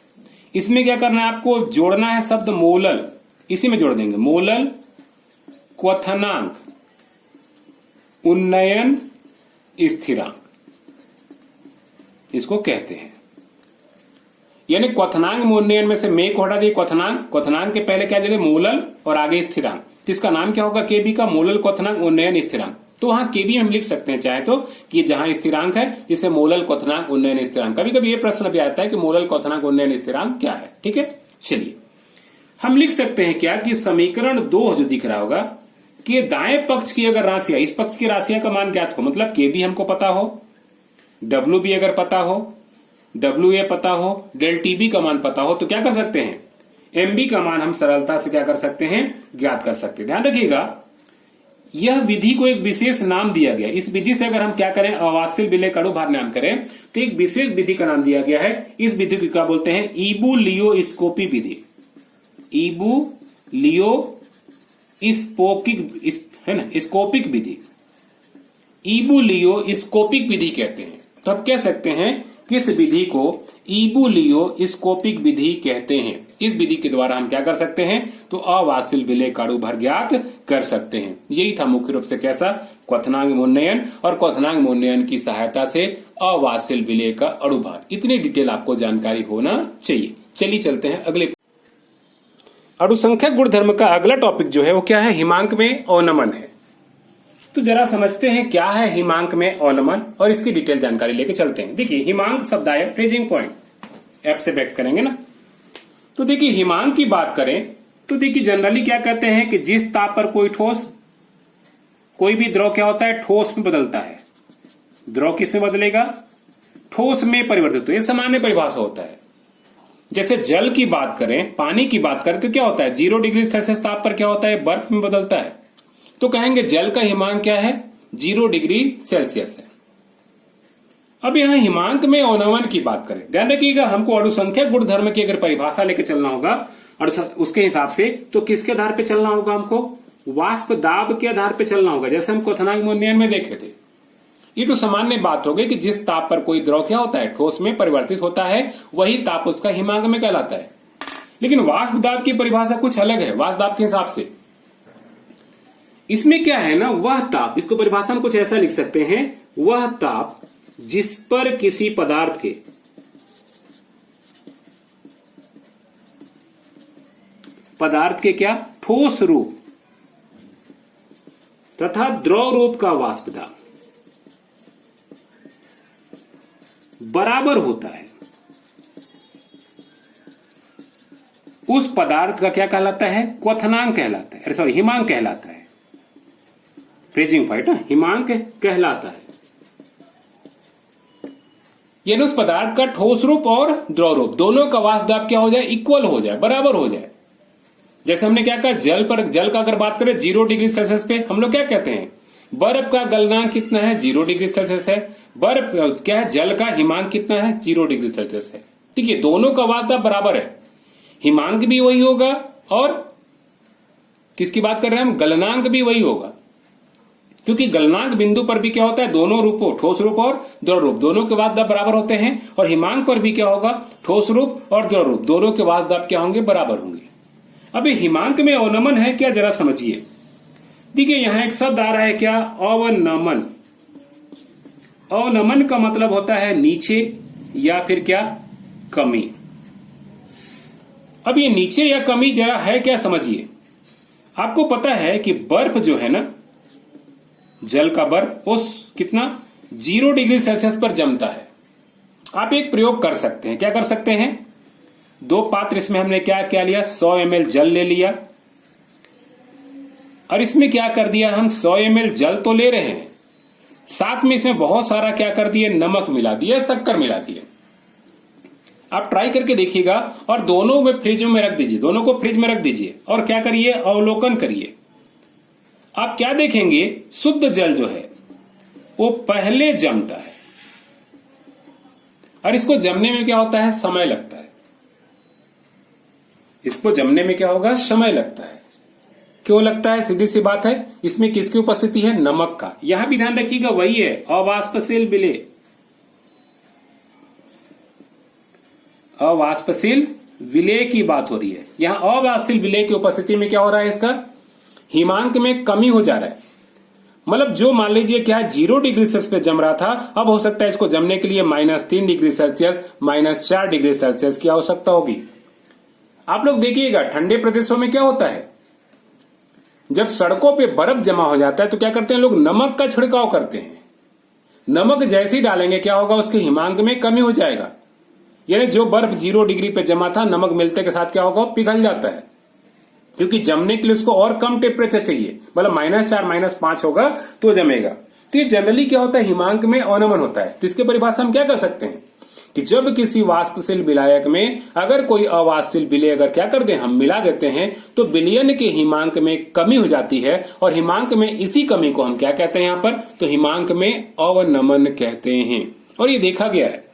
इसमें क्या करना है आपको, जोड़ना है शब्द मोलल, इसी में जोड़ देंगे, मोलल क्वथनांक उन्नयन स्थिरांक इसको कहते हैं। यानी क्वथनांक में उन्नयन में से में को हटा दिए, क्वथनांक, क्वथनांक के पहले क्या जोड़े, मोलल और आगे स्थिरांक, जिसका नाम क्या होगा, केबी का, मोलल क्वथनांक उन्नयन स्थिरांक। तो वहां केबी हम लिख सकते हैं चाहे तो, कि जहां स्थिरांक है जिसे मोलल क्वथनांक उन्नयन स्थिरांक। कभी कभी ये प्रश्न भी आता है कि मोलल क्वथनांक उन्नयन स्थिरांक क्या है। ठीक है, चलिए हम लिख सकते हैं क्या कि समीकरण 2 जो दिख रहा होगा कि दाएं पक्ष की अगर राशियां, इस पक्ष की राशियां का मान ज्ञात हो, मतलब के भी हमको पता हो, डब्ल्यू भी अगर पता हो, डब्ल्यू ए पता हो, डेल टी बी का मान पता हो, तो क्या कर सकते हैं, एम बी का मान हम सरलता से क्या कर सकते हैं, ज्ञात कर सकते हैं। ध्यान रखिएगा यह विधि को एक विशेष नाम दिया गया। इस विधि से अगर हम क्या करें, अवास्तविक विलेय का अणुभार नाम करें तो एक विशेष विधि का नाम दिया गया है। इस विधि को क्या बोलते हैं, इबुलियोस्कोपी विधि। इबुलियोस्कोपिक है ना, स्कोपिक विधि, इबुलियोस्कोपिक विधि कहते हैं। तो आप कह सकते हैं कि इस विधि को इबुलियोस्कोपिक विधि कहते हैं। इस विधि के द्वारा हम क्या कर सकते हैं, तो अवास्तविक विलेय का अणुभार ज्ञात कर सकते हैं। यही था मुख्य रूप से कैसा, क्वथनांक उन्नयन, और क्वथनांक उन्नयन की सहायता से अवास्तविक विलेय का अणुभार। इतनी डिटेल आपको जानकारी होना चाहिए। चलिए चलते हैं अगले। अणुसंख्यक गुणधर्म का अगला टॉपिक जो है वो क्या है, हिमांक में अवनमन है। तो जरा समझते हैं क्या है हिमांक में अवनमन और इसकी डिटेल जानकारी लेके चलते हैं। देखिए हिमांक शब्द आया फ्रीजिंग पॉइंट, एफ से व्यक्त करेंगे ना। तो देखिए हिमांक की बात करें तो देखिए जनरली क्या कहते हैं कि जिस ताप पर कोई ठोस, कोई भी द्रव क्या होता है, ठोस में बदलता है। द्रव किस में बदलेगा, ठोस में परिवर्तित। तो ये सामान्य परिभाषा होता है। जैसे जल की बात करें, पानी की बात करें तो क्या होता है, 0 डिग्री सेल्सियस ताप पर क्या होता है, बर्फ में बदलता है। तो कहेंगे जल का हिमांक क्या है, 0 डिग्री सेल्सियस है। अब यहां हिमांक में अवनमन की बात करें, ध्यान रखिएगा हमको अणुसंख्यक गुणधर्म की अगर परिभाषा लेकर चलना होगा और उसके हिसाब से, तो किसके आधार पे चलना होगा, हमको वाष्प दाब के आधार पे चलना होगा। जैसे हम क्वथनांक उन्नयन में देखे थे, ये तो सामान्य बात हो गई कि जिस ताप पर कोई द्रव क्या होता है, ठोस में परिवर्तित होता है, वही ताप उसका हिमांक में कहलाता है। लेकिन वाष्प दाब की परिभाषा कुछ अलग है वाष्प दाब के हिसाब से। इसमें क्या है ना, वह ताप, इसको परिभाषा में कुछ ऐसा लिख सकते हैं, वह ताप जिस पर किसी पदार्थ के क्या, ठोस रूप तथा द्रव रूप का वाष्प दाब बराबर होता है, उस पदार्थ का क्या कहलाता है, क्वथनांक कहलाता है, सॉरी हिमांक कहलाता है। फ्रीजिंग पॉइंट हिमांक कहलाता है। यानी उस पदार्थ का ठोस रूप और द्रव रूप दोनों का वाष्प दाब क्या हो जाए, इक्वल हो जाए, बराबर हो जाए। जैसे हमने क्या कहा, जल का अगर बात करें 0 डिग्री सेल्सियस पे, हम लोग क्या कहते हैं, बर्फ का गलनांक कितना है, 0 डिग्री सेल्सियस है। बर्फ क्या है, जल का हिमांक कितना है, 0 डिग्री सेल्सियस है। ठीक है, दोनों का वाष्प दाब बराबर है, हिमांक भी वही होगा और किसकी बात कर रहे हैं हम, गलनांक भी वही होगा। क्योंकि गलनांक बिंदु पर भी क्या होता है, दोनों रूपों, ठोस रूप और द्रव रूप दोनों के वाष्प दाब बराबर होते हैं, और हिमांक पर भी क्या होगा, ठोस रूप और द्रव रूप दोनों के वाष्प दाब क्या होंगे, बराबर होंगे। अभी हिमांक में अवनमन है क्या, जरा समझिए। देखिए यहां एक शब्द आ रहा है क्या, अवनमन। अवनमन का मतलब होता है नीचे या फिर क्या, कमी। अब ये नीचे या कमी जरा है क्या, समझिए। आपको पता है कि बर्फ जो है ना, जल का बर्फ उस कितना 0 डिग्री सेल्सियस पर जमता है। आप एक प्रयोग कर सकते हैं, क्या कर सकते हैं, 2 पात्र, इसमें हमने क्या क्या लिया, 100 ml जल ले लिया, और इसमें क्या कर दिया, हम 100 ml जल तो ले रहे हैं, साथ में इसमें बहुत सारा क्या कर दिया, नमक मिला दिया, शक्कर मिला दिया। आप ट्राई करके देखिएगा और दोनों में फ्रिज में रख दीजिए, दोनों को फ्रिज में रख दीजिए और क्या करिए, अवलोकन करिए। आप क्या देखेंगे, शुद्ध जल जो है वो पहले जमता है, और इसको जमने में क्या होता है, समय लगता है। इसको जमने में क्या होगा, समय लगता है। क्यों लगता है, सीधी सी बात है, इसमें किसकी उपस्थिति है, नमक का। यहां भी ध्यान रखिएगा वही है, अवाष्पशील विलेय, अवाष्पशील विलय की बात हो रही है। यहां अवाष्पशील विलय की उपस्थिति में क्या हो रहा है, इसका हिमांक में कमी हो जा रहा है। मतलब जो मान लीजिए क्या 0 डिग्री सेल्सियस पे जम रहा था, अब हो सकता है इसको जमने के लिए -3 डिग्री सेल्सियस, -4 डिग्री सेल्सियस की आवश्यकता होगी। आप लोग देखिएगा ठंडे प्रदेशों में क्या होता है, जब सड़कों पे बर्फ जमा हो जाता है तो क्या करते हैं लोग, नमक का छिड़काव करते हैं। नमक जैसे ही डालेंगे क्या होगा, उसके हिमांक में कमी हो जाएगा। यानी जो बर्फ 0 डिग्री पे जमा था, नमक मिलते के साथ क्या होगा, पिघल जाता है, क्योंकि जमने के लिए उसको और कम टेम्परेचर चाहिए। मतलब -4 -5 होगा तो जमेगा। तो ये जनरली क्या होता है, हिमांक में अवनमन होता है। तो इसके परिभाषा हम क्या कर सकते हैं कि जब किसी वाष्पशील विलायक में अगर कोई अवाष्पशील विलय अगर क्या कर दें, हम मिला देते हैं, तो विलयन के हिमांक में कमी हो जाती है। और हिमांक में इसी कमी को हम क्या कहते हैं, यहां पर तो हिमांक में अवनमन कहते हैं। और ये देखा गया है।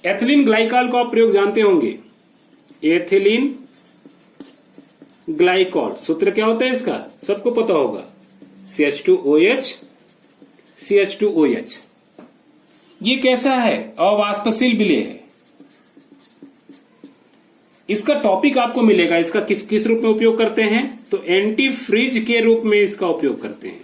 एथिलीन ग्लाइकॉल का प्रयोग जानते होंगे, एथिलीन ग्लाइकॉल सूत्र क्या होता है इसका, सबको पता होगा, CH2OH CH2OH। ये कैसा है, अवाष्पशील विलय है। इसका टॉपिक आपको मिलेगा, इसका किस रूप में उपयोग करते हैं, तो एंटी फ्रीज के रूप में इसका उपयोग करते हैं।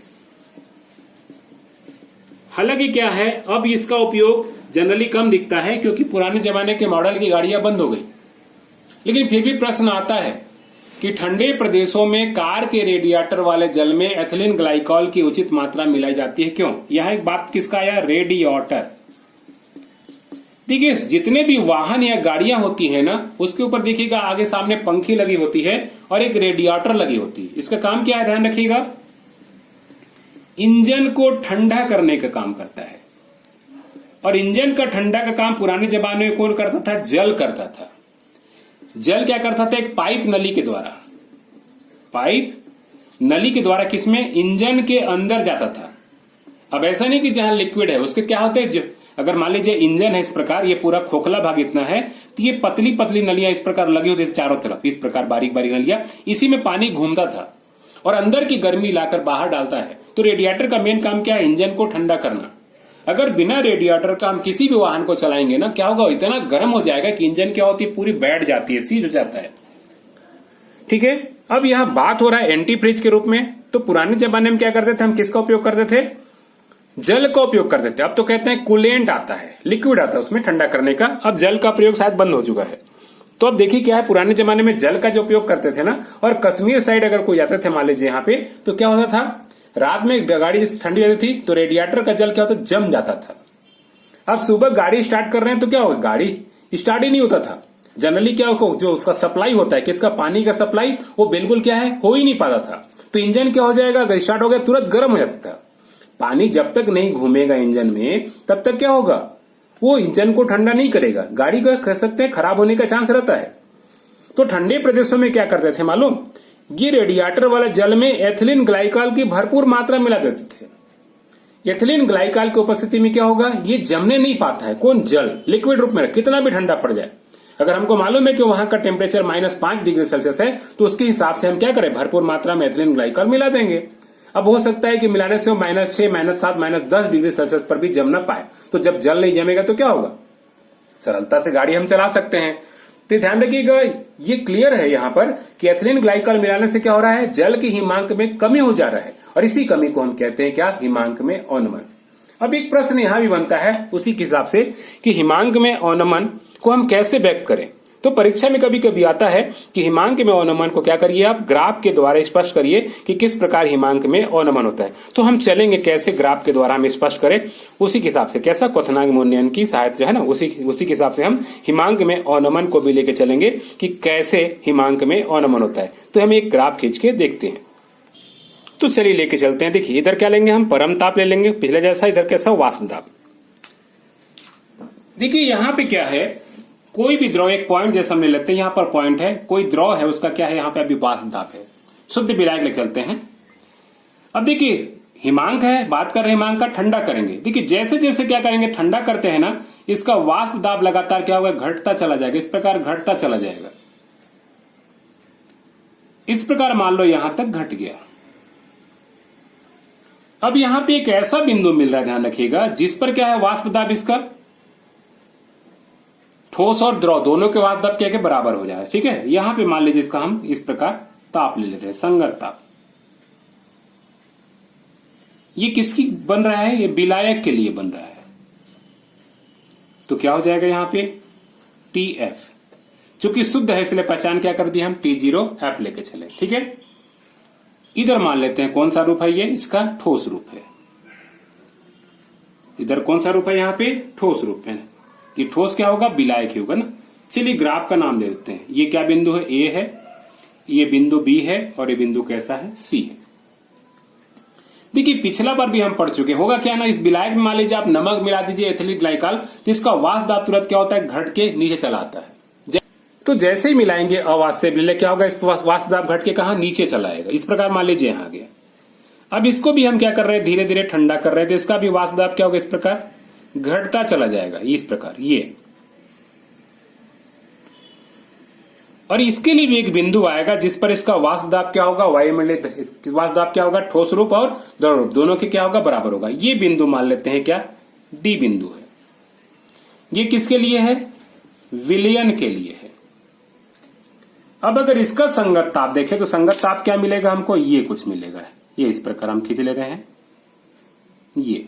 हालांकि क्या है, अब इसका उपयोग जनरली कम दिखता है क्योंकि पुराने जमाने के मॉडल की गाड़ियां बंद हो गई। लेकिन फिर भी प्रश्न आता है कि ठंडे प्रदेशों में कार के रेडिएटर वाले जल में एथिलीन ग्लाइकॉल की उचित मात्रा मिलाई जाती है, क्यों। यह एक बात किसका आया, रेडिएटर। देखिए जितने भी वाहन या गाड़ियां होती है ना, उसके ऊपर देखिएगा आगे सामने पंखी लगी होती है और एक रेडिएटर लगी होती है। इसका काम क्या है, ध्यान रखिएगा, इंजन को ठंडा करने का काम करता है। और इंजन का ठंडा का काम पुराने जमाने में कौन करता था, जल करता था। जल क्या करता था, एक पाइप नली के द्वारा, पाइप नली के द्वारा किसमें, इंजन के अंदर जाता था। अब ऐसा नहीं कि जहां लिक्विड है उसके क्या होते हैं, अगर मान लीजिए इंजन है इस प्रकार, ये पूरा खोखला भाग इतना है, तो ये पतली पतली नलियां इस प्रकार लगी होती थी चारों तरफ, इस प्रकार बारीक बारीक नलियां, इसी में पानी घूमता था और अंदर की गर्मी लाकर बाहर डालता है। तो रेडिएटर का मेन काम क्या है, इंजन को ठंडा करना। अगर बिना रेडिएटर का हम किसी भी वाहन को चलाएंगे ना, क्या होगा, इतना गर्म हो जाएगा कि इंजन क्या होती है, पूरी बैठ जाती है, सीज हो जाता है। ठीक है, अब यहां बात हो रहा है एंटी फ्रीज के रूप में। तो पुराने जमाने में क्या करते थे, हम किसका उपयोग करते थे, जल का उपयोग करते थे। अब तो कहते हैं कूलेंट आता है, लिक्विड आता है उसमें ठंडा करने का। अब जल का प्रयोग शायद बंद हो चुका है। तो अब देखिए क्या है, पुराने जमाने में जल का जो उपयोग करते थे ना, और कश्मीर साइड अगर कोई जाते थे मान लीजिए यहाँ पे, तो क्या होता था, रात में गाड़ी ठंडी होती थी तो रेडिएटर का जल क्या होता, जम जाता था। अब सुबह गाड़ी स्टार्ट कर रहे हैं तो क्या होगा, गाड़ी स्टार्ट ही नहीं होता था। जनरली क्या होगा, जो उसका सप्लाई होता है, किसका, पानी का सप्लाई, वो बिल्कुल क्या है, हो ही नहीं पाता था। तो इंजन क्या हो जाएगा, अगर स्टार्ट हो गया तुरंत गर्म हो जाता था। पानी जब तक नहीं घूमेगा इंजन में, तब तक क्या होगा, वो इंजन को ठंडा नहीं करेगा, गाड़ी का कह सकते हैं खराब होने का चांस रहता है। तो ठंडे प्रदेशों में क्या करते थे मालूम, ये रेडिएटर वाले जल में एथिलीन ग्लाइकॉल की भरपूर मात्रा मिला देते थे। एथिलीन ग्लाइकॉल की उपस्थिति में क्या होगा, ये जमने नहीं पाता है, कौन, जल, लिक्विड रूप में, कितना भी ठंडा पड़ जाए। अगर हमको मालूम है कि वहां का टेम्परेचर -5 डिग्री सेल्सियस है, तो उसके हिसाब से हम क्या करें, भरपूर मात्रा में एथिलीन ग्लाइकॉल मिला देंगे। अब हो सकता है कि मिलाने से वो -6, -7, -10 डिग्री सेल्सियस पर भी जम ना पाए। तो जब जल नहीं जमेगा तो क्या होगा, सरलता से गाड़ी हम चला सकते हैं। तो ध्यान रखिएगा, ये क्लियर है यहाँ पर कि एथिलीन ग्लाइकॉल मिलाने से क्या हो रहा है, जल के हिमांक में कमी हो जा रहा है। और इसी कमी को हम कहते हैं क्या, हिमांक में अवनमन। अब एक प्रश्न यहां भी बनता है उसी के हिसाब से कि हिमांक में अवनमन को हम कैसे व्यक्त करें। तो परीक्षा में कभी कभी आता है कि हिमांक में अवनमन को क्या करिए, आप ग्राफ के द्वारा स्पष्ट करिए कि किस प्रकार हिमांक में अवनमन होता है। तो हम चलेंगे कैसे ग्राफ के द्वारा हम स्पष्ट करें, उसी के हिसाब से कैसा क्वथनांक मूल्यांकन की सहायता जो है ना, उसी के हिसाब से हम हिमांक में अवनमन को भी लेके चलेंगे कि कैसे हिमांक में अवनमन होता है। तो हम एक ग्राफ खींच के देखते हैं। तो चलिए लेके चलते हैं। देखिए इधर क्या लेंगे, हम परम ताप ले लेंगे पिछले जैसा, इधर कैसा, वाष्प दाब। देखिए यहाँ पे क्या है, कोई भी द्रव एक पॉइंट जैसा हमने लेते हैं, यहाँ पर पॉइंट है, कोई द्रव है, उसका क्या है, यहाँ पे अभी वाष्प दाब है। शुद्ध विलायक लेके चलते हैं। अब देखिए हिमांक है, बात कर रहे हैं हिमांक का, ठंडा करेंगे। देखिए जैसे जैसे क्या करेंगे, ठंडा करते हैं ना, इसका वाष्प दाब लगातार क्या होगा, घटता चला जाएगा, इस प्रकार घटता चला जाएगा। इस प्रकार मान लो यहां तक घट गया। अब यहां पे एक ऐसा बिंदु मिल रहा है, ध्यान रखिएगा, जिस पर क्या है, वाष्प दाब इसका ठोस और द्रव दोनों के वाष्प दाब क्या के बराबर हो जाए। ठीक है, यहां पे मान लीजिए इसका हम इस प्रकार ताप ले ले रहे हैं, संगत ताप। ये किसकी बन रहा है? ये विलायक के लिए बन रहा है। तो क्या हो जाएगा यहां पे? TF, चूंकि शुद्ध है इसलिए पहचान क्या कर दी हम? T0F लेके चले। ठीक है, इधर मान लेते हैं कौन सा रूप है? ये इसका ठोस रूप है। इधर कौन सा रूप है? यहाँ पे ठोस रूप है। ये ठोस क्या होगा? विलायक ही होगा ना। चलिए ग्राफ का नाम दे देते हैं। ये क्या बिंदु है? A है, ये बिंदु B है और ये बिंदु कैसा है? C है। देखिए पिछला बार भी हम पढ़ चुके, होगा क्या ना, इस विलायक में मान लीजिए आप नमक मिला दीजिए, एथिलीन ग्लाइकॉल, तो इसका वाष्प दाब तुरंत क्या होता है? घट के नीचे चला आता है। तो जैसे ही मिलाएंगे अवाष्प से विलय, क्या होगा? इस वाष्प दाब घट के कहा? नीचे चला आएगा। इस प्रकार मान लीजिए यहाँ गया। अब इसको भी हम क्या कर रहे हैं? धीरे धीरे ठंडा कर रहे हैं, तो इसका भी वाष्प दाब क्या होगा? इस प्रकार घटता चला जाएगा, इस प्रकार ये। और इसके लिए भी एक बिंदु आएगा जिस पर इसका वाष्प दाब क्या होगा? वायुमंडलीय वाष्प दाब क्या होगा? ठोस रूप और द्रव रूप दोनों के क्या होगा? बराबर होगा। ये बिंदु मान लेते हैं क्या? D बिंदु है। ये किसके लिए है? विलयन के लिए है। अब अगर इसका संगत ताप देखें तो संगत ताप क्या मिलेगा हमको? ये कुछ मिलेगा। ये इस प्रकार हम खींच ले रहे हैं। ये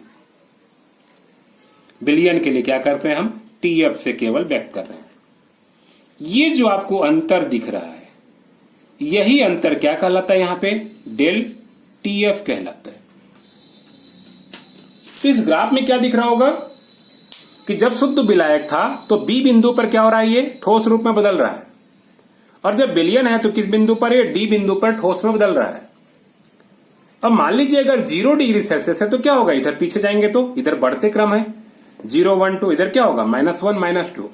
विलयन के लिए क्या कर रहे हैं हम? TF से केवल व्यक्त कर रहे हैं। ये जो आपको अंतर दिख रहा है, यही अंतर क्या कहलाता है? यहां पे डेल TF कहलाता है। तो इस ग्राफ में क्या दिख रहा होगा कि जब शुद्ध विलायक था तो B बिंदु पर क्या हो रहा है? ये ठोस रूप में बदल रहा है। और जब विलयन है तो किस बिंदु पर? ये D बिंदु पर ठोस में बदल रहा है। अब मान लीजिए अगर 0 डिग्री सेल्सियस है तो क्या होगा? इधर पीछे जाएंगे तो इधर बढ़ते क्रम है, 0 1 2, इधर क्या होगा? -1 -2।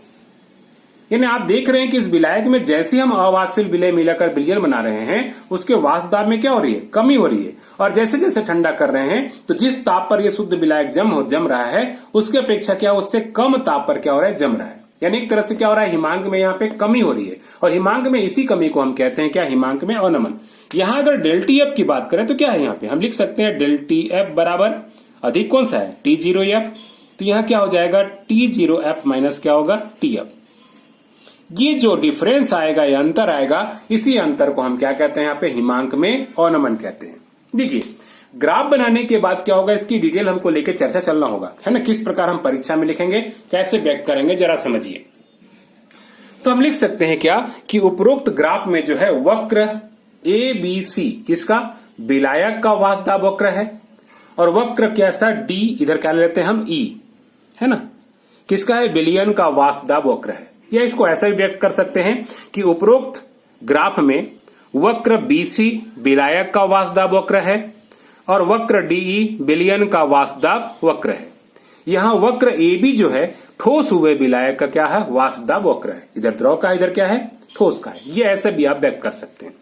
यानी आप देख रहे हैं कि इस विलायक में जैसे हम अवाष्पशील विलय मिलाकर विलयन बना रहे हैं, उसके वाष्प दाब में क्या हो रही है? कमी हो रही है। और जैसे जैसे ठंडा कर रहे हैं तो जिस ताप पर यह शुद्ध विलायक जम रहा है, उसकी अपेक्षा क्या? उससे कम ताप पर क्या हो रहा है? जम रहा है। यानी एक तरह से क्या हो रहा है? हिमांक में यहाँ पे कमी हो रही है। और हिमांक में इसी कमी को हम कहते हैं क्या? हिमांक में अवनमन। यहाँ अगर डेल TF की बात करें तो क्या है? यहाँ पे हम लिख सकते हैं डेल TF बराबर अधिक कौन सा है? T0F। तो यहाँ क्या हो जाएगा? T0F माइनस क्या होगा? TF। ये जो डिफरेंस आएगा, ये अंतर आएगा, इसी अंतर को हम क्या कहते हैं? यहाँ पे हिमांक में अवनमन कहते हैं। देखिए ग्राफ बनाने के बाद क्या होगा? इसकी डिटेल हमको लेके चर्चा चलना होगा, है ना। किस प्रकार हम परीक्षा में लिखेंगे, कैसे व्यक्त करेंगे, जरा समझिए। तो हम लिख सकते हैं क्या कि उपरोक्त ग्राफ में जो है वक्र ABC किसका? विलायक का वाष्प दाब वक्र है। और वक्र कैसा? D, इधर क्या लेते हैं हम? E, है ना। किसका है? विलयन का वाष्प दाब वक्र है। या इसको ऐसा भी व्यक्त कर सकते हैं कि उपरोक्त ग्राफ में वक्र BC विलायक का वाष्प दाब वक्र है और वक्र DE विलयन का वाष्प दाब वक्र है। यहाँ वक्र AB जो है ठोस हुए विलायक का क्या है? वाष्प दाब वक्र है। इधर द्रव का, इधर क्या है? ठोस का है। ये ऐसे भी आप व्यक्त कर सकते हैं।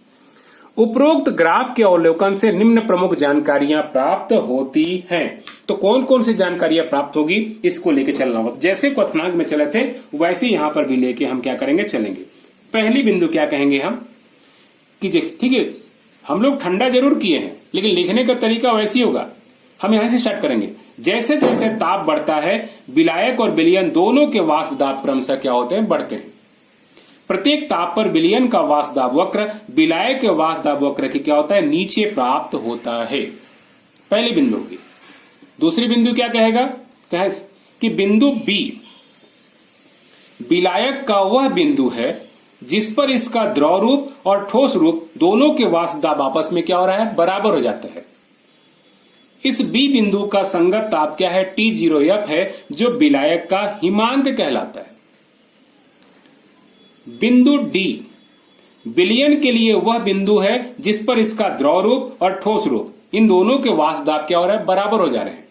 उपरोक्त ग्राफ के अवलोकन से निम्न प्रमुख जानकारियां प्राप्त होती हैं। तो कौन कौन सी जानकारियां प्राप्त होगी, इसको लेके चलना होगा। जैसे क्वथनांक में चले थे वैसे यहां पर भी लेके हम क्या करेंगे? चलेंगे। पहली बिंदु क्या कहेंगे हम कि ठीक है, हम लोग ठंडा जरूर किए हैं लेकिन लिखने का तरीका वैसी होगा। हम यहां से स्टार्ट करेंगे। जैसे जैसे ताप बढ़ता है, विलायक और विलयन दोनों के वाष्प दाब क्रमशः क्या होते हैं? बढ़ते हैं। प्रत्येक ताप पर विलयन का वाष्प दाब वक्र विलायक के वाष्प दाब वक्र की क्या होता है? नीचे प्राप्त होता है। पहली बिंदु होगी। दूसरी बिंदु क्या कहेगा? कहे कि बिंदु B विलायक का वह बिंदु है जिस पर इसका द्रव रूप और ठोस रूप दोनों के वाष्प दाब आपस में क्या हो रहा है? बराबर हो जाता है। इस B बिंदु का संगत ताप क्या है? T0F है, जो विलायक का हिमांक कहलाता है। बिंदु D विलयन के लिए वह बिंदु है जिस पर इसका द्रव रूप और ठोस रूप इन दोनों के वाष्प दाब क्या हो रहा है? बराबर हो जा रहे हैं।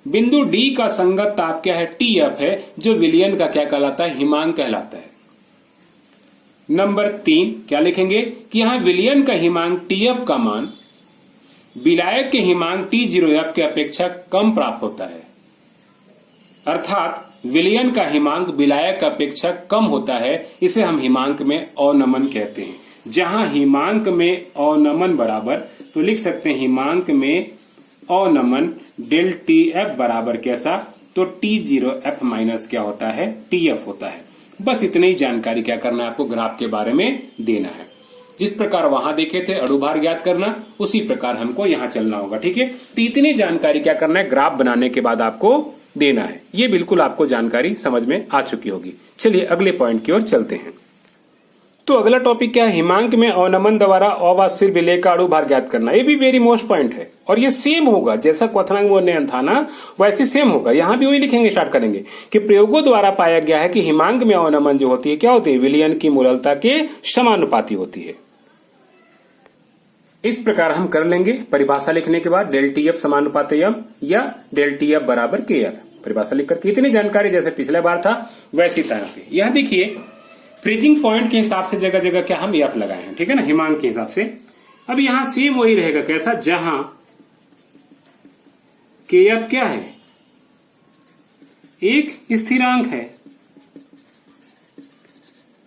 बिंदु D का संगत ताप क्या है? TF है, जो विलयन का क्या कहलाता है? हिमांक कहलाता है। नंबर 3 क्या लिखेंगे कि यहां विलयन का हिमांक TF का मान विलायक के हिमांक T0F के अपेक्षा कम प्राप्त होता है। अर्थात विलयन का हिमांक विलायक की अपेक्षा कम होता है। इसे हम हिमांक में अवनमन कहते हैं। जहां हिमांक में अवनमन बराबर, तो लिख सकते हैं हिमांक में अवनमन डेल TF बराबर कैसा? तो T0F माइनस क्या होता है? TF होता है। बस इतनी ही जानकारी क्या करना है आपको ग्राफ के बारे में देना है। जिस प्रकार वहां देखे थे अणुभार ज्ञात करना, उसी प्रकार हमको यहाँ चलना होगा। ठीक है, तो इतनी जानकारी क्या करना है ग्राफ बनाने के बाद आपको देना है। ये बिल्कुल आपको जानकारी समझ में आ चुकी होगी। चलिए अगले पॉइंट की ओर चलते हैं। तो अगला टॉपिक क्या है, हिमांक में अवनमन द्वारा अवाष्पशील विलेय का अणुभार ज्ञात करना। ये भी वेरी मोस्ट पॉइंट है और ये सेम होगा जैसा क्वथनांक मूल्यांकन था ना, वैसे सेम होगा। यहां भी वही लिखेंगे, स्टार्ट करेंगे कि प्रयोगों द्वारा पाया गया है कि हिमांक में अवनमन जो होती है क्या होती है, विलयन की मूललता के समानुपाती होती है। इस प्रकार हम कर लेंगे परिभाषा लिखने के बाद डेल टी एफ समानुपात एम या डेल टी एफ बराबर के एफ। परिभाषा लिख करके इतनी जानकारी जैसे पिछले बार था वैसी तरह पे। यह देखिए फ्रीजिंग पॉइंट के हिसाब से जगह जगह क्या हम एफ लगाए हैं, ठीक है ना, हिमांक के हिसाब से। अब यहां सेम वही रहेगा, कैसा, जहां के एफ क्या है, एक स्थिरांक है।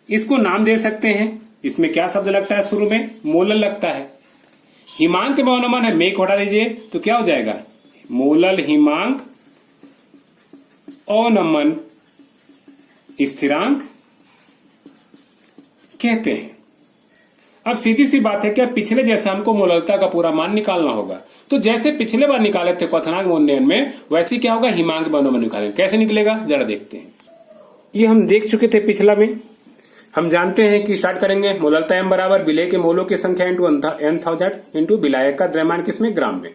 इसको नाम दे सकते हैं, इसमें क्या शब्द लगता है शुरू में, मोलल लगता है। हिमांक में अवनमन है, में को हटा दीजिए तो क्या हो जाएगा, मोलल हिमांक अवनमन स्थिरांक कहते हैं। अब सीधी सी बात है, क्या पिछले जैसा हमको मोललता का पूरा मान निकालना होगा। तो जैसे पिछले बार निकाले थे क्वथनांक मूल्यांकन में, वैसे क्या होगा, हिमांक में अवनमन निकालेंगे। कैसे निकलेगा जरा देखते हैं। ये हम देख चुके थे पिछला में। हम जानते हैं कि स्टार्ट करेंगे, मोललता एम बराबर विलेय के मोलों की संख्या इंटू n,000 इंटू विलायक का द्रव्यमान किसमें, ग्राम में।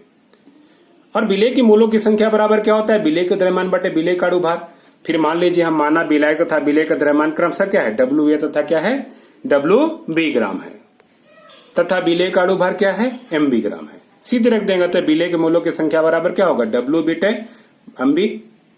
और विलेय की मोलों की संख्या बराबर क्या होता है, विलेय के द्रव्यमान बटे विलेय का अणुभार। फिर मान लीजिए हम माना विलायक तथा विलेय का द्रव्यमान क्रमशः क्या है, WA तथा क्या है, WB ग्राम है, तथा विलेय का अणुभार क्या है, MB ग्राम है। सीधे रख देंगे तो विलेय के मोलों की संख्या बराबर क्या होगा, W बटे MB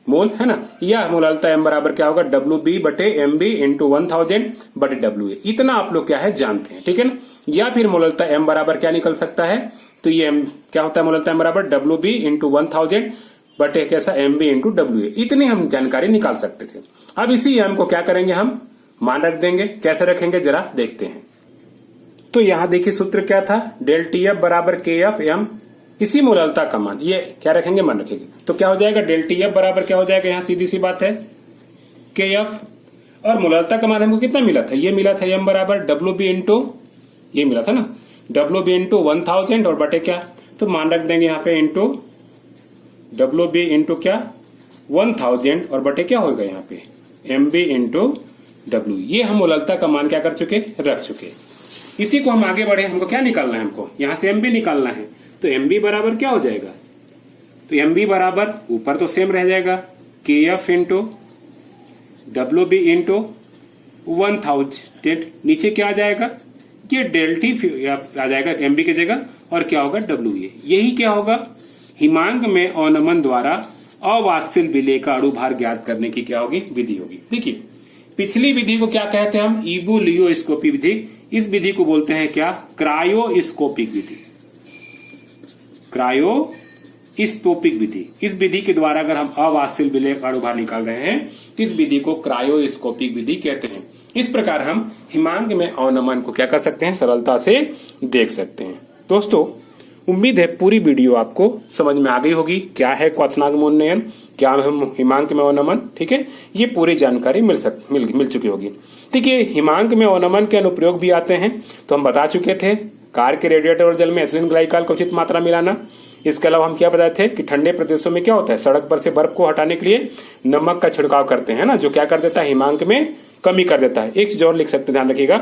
मोल, है ना, या मोललता M बराबर क्या होगा, WB बटे MB इंटू 1000 बटे WA। इतना आप लोग क्या है जानते हैं, ठीक है ना। या फिर मोललता M बराबर क्या निकल सकता है, तो ये M क्या होता है, मोललता M बराबर WB इंटू 1000 बटे कैसा MB इंटू WA। इतनी हम जानकारी निकाल सकते थे। अब इसी M को क्या करेंगे, हम मान रख देंगे। कैसे रखेंगे जरा देखते हैं। तो यहां देखिए सूत्र क्या था, डेल टी एफ बराबर के एफ एम, इसी मोललता का मान ये क्या रखेंगे, मान रखेंगे। तो क्या हो जाएगा, डेल टी एफ बराबर क्या हो जाएगा, यहां सीधी सी बात है के एफ, और मोललता का मान हमको कितना मिला था, ये मिला था एम बराबर डब्ल्यू बी इंटू, ये मिला था ना, डब्ल्यू बी इंटू 1000 और बटे क्या, तो मान रख देंगे यहाँ पे इंटू डब्ल्यू बी इंटू क्या 1000 और बटे क्या होगा यहाँ पे एम बी इंटू डब्ल्यू। ये हम मोललता का मान क्या कर चुके, रख चुके। इसी को हम आगे बढ़े, हमको क्या निकालना है, हमको यहां से एमबी निकालना है। तो एमबी बराबर क्या हो जाएगा, तो एमबी बराबर ऊपर तो सेम रह जाएगा के F into W B into 1000, नीचे क्या आ जाएगा, ये डेल टी आ जाएगा एमबी की जगह, और क्या होगा डब्ल्यू ए। यही क्या होगा, हिमांक में अवनमन द्वारा अवाष्पशील विलेय का अणुभार ज्ञात करने की क्या होगी, विधि होगी। देखिए पिछली विधि को क्या कहते हैं हम, इबुलियोस्कोपी विधि। इस विधि को बोलते हैं क्या, क्रायोस्कोपिक विधि। क्रायोस्कोपिक विधि, इस विधि के द्वारा अगर हम अवाष्पशील विलेय का अणुभार निकाल रहे हैं, इस विधि को क्रायोस्कोपिक विधि कहते हैं। इस प्रकार हम हिमांक में अवनमन को क्या कर सकते हैं, सरलता से देख सकते हैं। दोस्तों उम्मीद है पूरी वीडियो आपको समझ में आ गई होगी, क्या है क्वथनांक मूल्यांकन, क्या है हिमांक में अवनमन, ठीक है, ये पूरी जानकारी मिल चुकी होगी। देखिए हिमांक में अवनमन के अनुप्रयोग भी आते हैं, तो हम बता चुके थे, कार के रेडिएटर और जल में एथिलीन ग्लाइकॉल को उचित मात्रा मिलाना। इसके अलावा हम क्या बताए थे कि ठंडे प्रदेशों में क्या होता है, सड़क पर से बर्फ को हटाने के लिए नमक का छिड़काव करते हैं ना, जो क्या कर देता है, हिमांक में कमी कर देता है। एक चीज और लिख सकते, ध्यान रखिएगा।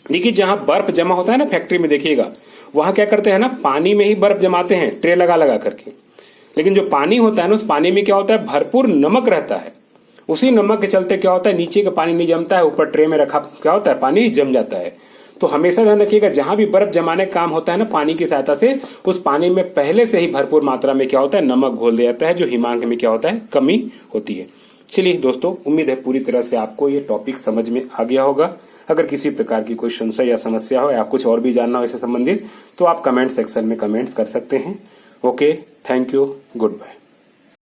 देखिए जहां बर्फ जमा होता है ना फैक्ट्री में, देखिएगा वहां क्या करते हैं ना, पानी में ही बर्फ जमाते हैं ट्रे लगा लगा करके। लेकिन जो पानी होता है ना, उस पानी में क्या होता है, भरपूर नमक रहता है। उसी नमक के चलते क्या होता है, नीचे का पानी नहीं जमता है, ऊपर ट्रे में रखा क्या होता है, पानी जम जाता है। तो हमेशा ध्यान रखिएगा, जहां भी बर्फ जमाने का काम होता है ना पानी की सहायता से, उस पानी में पहले से ही भरपूर मात्रा में क्या होता है, नमक घोल दिया जाता है, जो हिमांक में क्या होता है, कमी होती है। चलिए दोस्तों, उम्मीद है पूरी तरह से आपको ये टॉपिक समझ में आ गया होगा। अगर किसी प्रकार की कोई संशय या समस्या हो या कुछ और भी जानना हो इससे संबंधित, तो आप कमेंट सेक्शन में कमेंट्स कर सकते हैं। Okay, thank you, good bye.